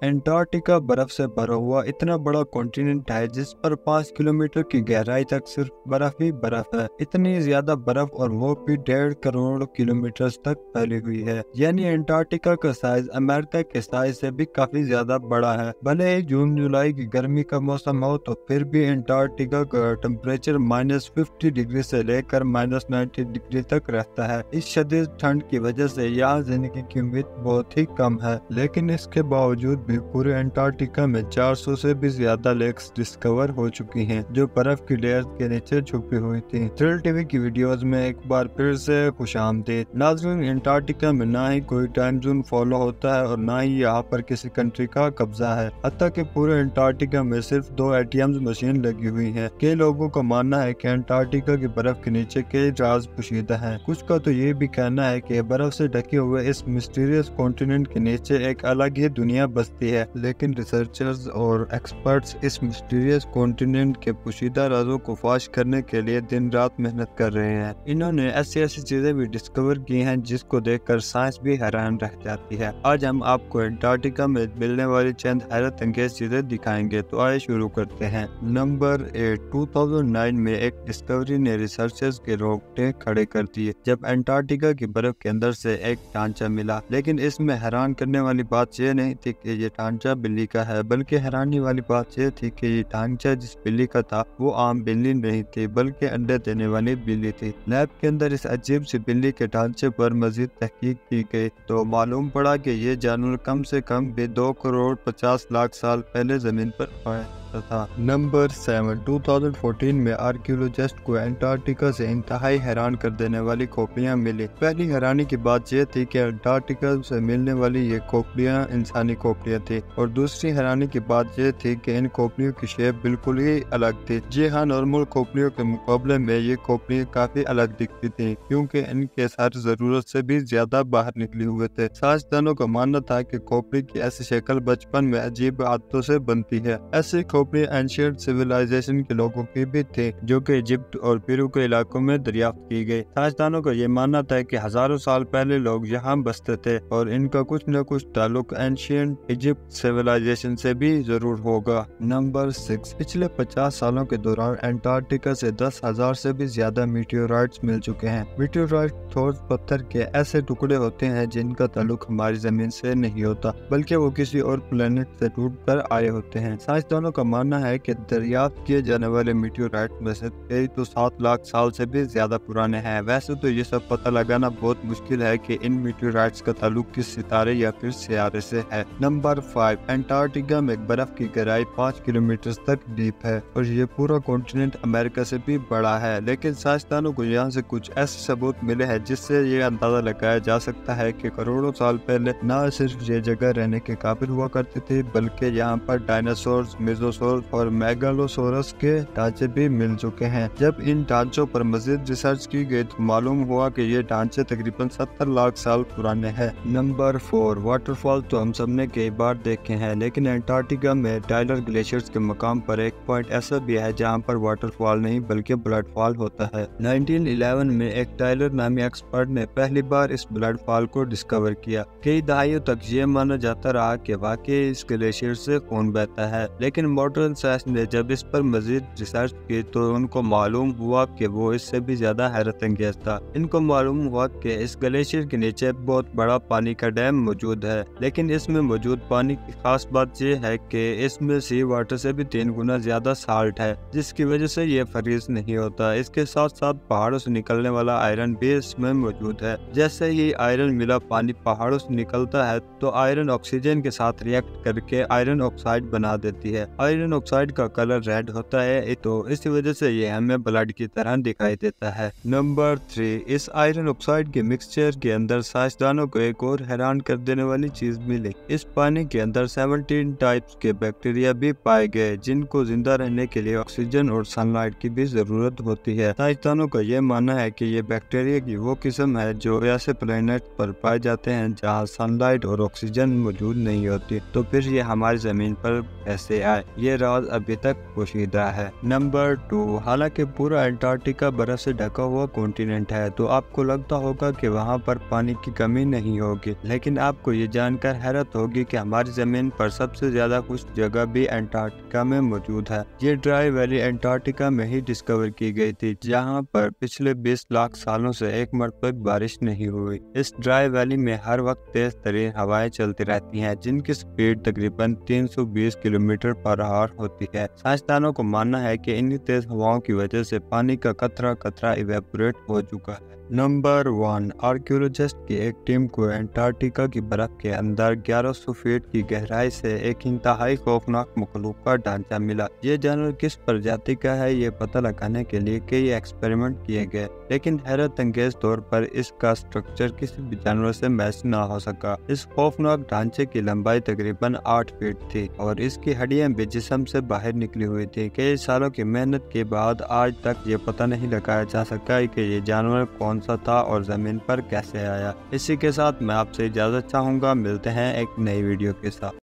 Antarctica बर्फ से भरा हुआ इतना बड़ा कॉन्टिनेंट है जिस पर 5 किलोमीटर की गहराई तक सिर्फ बर्फ ही बर्फ है। इतनी ज्यादा बर्फ और वो भी 1.5 करोड़ किलोमीटर तक फैली हुई है। यानी अंटार्कटिका का साइज अमेरिका के साइज से भी काफी ज्यादा बड़ा है। भले ही जून जुलाई की गर्मी का मौसम हो तो फिर भी अंटार्कटिका का टेम्परेचर -50 डिग्री से लेकर -90 डिग्री तक रहता है। इस शदीद ठंड की वजह से यहाँ जिंदगी की उम्मीद बहुत ही कम है, लेकिन इसके बावजूद भी पूरे अंटार्कटिका में 400 से भी ज्यादा लेक्स डिस्कवर हो चुकी हैं जो बर्फ की लेयर के नीचे छुपी हुई थी। थ्रिल टीवी की वीडियोस में एक बार फिर से खुशामदीद। नाज़रीन, अंटार्कटिका में ना ही कोई टाइम जोन फॉलो होता है और ना ही यहाँ पर किसी कंट्री का कब्जा है। हत्ता कि पूरे अंटार्कटिका में सिर्फ 2 एटीएम मशीन लगी हुई है। कई लोगों का मानना है कि अंटार्कटिका की बर्फ के नीचे कई राज पोशीदा हैं। कुछ का तो ये भी कहना है कि बर्फ से ढके हुए इस मिस्टीरियस कॉन्टिनेंट के नीचे एक अलग ही दुनिया बसती है। लेकिन रिसर्चर्स और एक्सपर्ट्स इस मिस्टीरियस कॉन्टिनेंट के पोशीदा राजों को फाश करने के लिए दिन रात मेहनत कर रहे हैं। इन्होंने ऐसी चीजें भी डिस्कवर की हैं जिसको देखकर साइंस भी हैरान रह जाती है। आज हम आपको अंटार्कटिका में मिलने वाली चंद हैरत अंगेज चीजें दिखाएंगे, तो आइए शुरू करते हैं। नंबर 8, 2009 में एक डिस्कवरी ने रिसर्चर्स के रोंगटे खड़े कर दिए जब अंटार्कटिका की बर्फ के अंदर से एक ढांचा मिला। लेकिन इसमें हैरान करने वाली बात यह नहीं थी कि ये ढांचा बिल्ली का है, बल्कि हैरानी वाली बात यह थी कि ये ढांचा जिस बिल्ली का था वो आम बिल्ली नहीं थी, बल्कि अंडे देने वाली बिल्ली थी। लैब के अंदर इस अजीब सी बिल्ली के ढांचे पर मजीद तहकीक की गई तो मालूम पड़ा कि ये जानवर कम से कम भी 2 करोड़ 50 लाख साल पहले जमीन पर पाया था। नंबर 7, 2014 में आर्कियोलॉजिस्ट को अंटार्कटिका से इंतहाई हैरान कर देने वाली खोपड़ियां मिली। पहली हैरानी की बात यह थी कि अंटार्कटिका से मिलने वाली ये खोपड़ियां इंसानी खोपड़ियां थी, और दूसरी हैरानी की बात यह थी कि इन खोपड़ियों की शेप बिल्कुल ही अलग थी। जी हाँ, नॉर्मल खोपड़ियों के मुकाबले में ये खोपड़ियां काफी अलग दिखती थी क्योंकि इनके सर जरूरत से भी ज्यादा बाहर निकले हुए थे। साइंसदानों का मानना था कि खोपड़ी की ऐसी शक्ल बचपन में अजीब आदतों से बनती है। ऐसी खोपड़ी एंशिएंट सिविलाइजेशन के लोगों की भी थी जो कि इजिप्ट और पेरू के इलाकों में दरियाफ्त की गई। साइंसदानों का ये मानना था कि हजारों साल पहले लोग यहाँ बसते थे और इनका कुछ न कुछ ताल्लुक एंशिएंट इजिप्ट सिविलाइजेशन से भी जरूर होगा। नंबर 6, पिछले 50 सालों के दौरान अंटार्कटिका से 10,000 से भी ज्यादा मीटियोराइट्स मिल चुके हैं। मीटियोराइट ठोस पत्थर के ऐसे टुकड़े होते हैं जिनका ताल्लुक हमारी जमीन से नहीं होता, बल्कि वो किसी और प्लेनेट से टूटकर आए होते हैं। साइंसदानों का मानना है कि दरियाफ्त किए जाने वाले मीटियोराइट में से कई तो 7 लाख साल से भी ज्यादा पुराने हैं। वैसे तो ये सब पता लगाना बहुत मुश्किल है कि इन मीटियोराइट्स का ताल्लुक किस सितारे या फिर सियारे से है। नंबर 5, अंटार्कटिका में बर्फ की गहराई 5 किलोमीटर तक डीप है और ये पूरा कॉन्टिनेंट अमेरिका से भी बड़ा है। लेकिन साइंसदानों को यहाँ से कुछ ऐसे सबूत मिले हैं जिससे ये अंदाजा लगाया जा सकता है कि करोड़ों साल पहले न सिर्फ ये जगह रहने के काबिल हुआ करती थी, बल्कि यहाँ पर डायनासोर्स, मेसोसोर्स और मेगालोसोरस के ढांचे भी मिल चुके हैं। जब इन ढांचों पर मजीद रिसर्च की गई तो मालूम हुआ कि ये ढांचे तकरीबन 70 लाख साल पुराने हैं। नंबर 4, वाटरफॉल तो हम सबने कई बार देखे हैं, लेकिन अंटार्कटिका में टाइलर ग्लेशियर्स के मकाम पर एक पॉइंट ऐसा भी है जहाँ पर वाटरफॉल नहीं बल्कि ब्लड फॉल होता है। 1911 में एक टाइलर नामी एक्सपर्ट ने पहली बार इस ब्लड फॉल को डिस्कवर किया। कई दहाइयों तक ये माना जाता रहा कि वाकई इस ग्लेशियर से खून बहता है, लेकिन मॉडर्न साइंस ने जब इस पर मजीद रिसर्च की तो उनको मालूम हुआ कि वो इससे भी ज्यादा हैरत अंगेज था। इनको मालूम हुआ कि इस ग्लेशियर के नीचे बहुत बड़ा पानी का डैम मौजूद है, लेकिन इसमें मौजूद पानी की खास बात यह है कि इसमें सी वाटर से भी 3 गुना ज्यादा साल्ट है, जिसकी वजह से ये फ्रीज नहीं होता। इसके साथ साथ पहाड़ों से निकलने वाला आयरन भी इसमें मौजूद है। जैसे ही आयरन मिला पानी पहाड़ों से निकलता है तो आयरन ऑक्सीजन के साथ रिएक्ट करके आयरन ऑक्साइड बना देती है। आयरन ऑक्साइड का कलर रेड होता है, तो इसी वजह से ये हमें ब्लड की तरह दिखाई देता है। नंबर 3, इस आयरन ऑक्साइड के मिक्सचर के अंदर साइंसदानों को एक और हैरान कर देने वाली चीज मिली। इस पानी के अंदर 17 टाइप्स के बैक्टीरिया भी पाए गए जिनको जिंदा रहने के लिए ऑक्सीजन और सनलाइट की भी जरूरत होती है। साइंसदानों का यह मानना है कि ये बैक्टीरिया की वो किस्म है जो ऐसे प्लेनेट पर पाए जाते हैं जहाँ सनलाइट और ऑक्सीजन मौजूद नहीं होती, तो फिर ये हमारी जमीन पर कैसे आए। ये राज अभी तक पोशीदा है। नंबर 2, हालांकि पूरा अंटार्कटिका बर्फ से ढका हुआ कॉन्टिनेंट है तो आपको लगता होगा कि वहाँ पर पानी की कमी नहीं होगी, लेकिन आपको ये जानकर हैरत होगी कि हमारी जमीन पर सबसे ज्यादा कुछ जगह भी अंटार्कटिका में मौजूद है। ये ड्राई वैली अंटार्कटिका में ही डिस्कवर की गई थी, जहाँ पर पिछले 20 लाख सालों से एक मरतबा बारिश नहीं हुई। इस ड्राई वैली में हर वक्त तेज तरीन हवाएं चलती रहती हैं, जिनकी स्पीड तकरीबन 320 किलोमीटर पर आवर होती है। साइंसदानों को मानना है कि इन्हीं तेज हवाओं की वजह से पानी का कतरा कतरा इवेपोरेट हो चुका है। नंबर 1, आर्कियोलॉजिस्ट की एक टीम को अंटार्कटिका की बर्फ के अंदर 1100 फीट की गहराई से एक इंतहाई खौफनाक मखलूक का ढांचा मिला। ये जानवर किस प्रजाति का है ये पता लगाने के लिए कई एक्सपेरिमेंट किए गए, लेकिन हैरत अंगेज तौर पर इसका स्ट्रक्चर किसी भी जानवर से मैच न हो सका। इस खौफनाक ढांचे की लंबाई तकरीबन 8 फीट थी और इसकी हड्डियां भी जिस्म से बाहर निकली हुई थी। कई सालों की मेहनत के बाद आज तक ये पता नहीं लगाया जा सका कि ये जानवर कौन सा था और जमीन पर कैसे आया। इसी के साथ मैं आपसे इजाजत चाहूंगा। मिलते हैं एक नई वीडियो के साथ।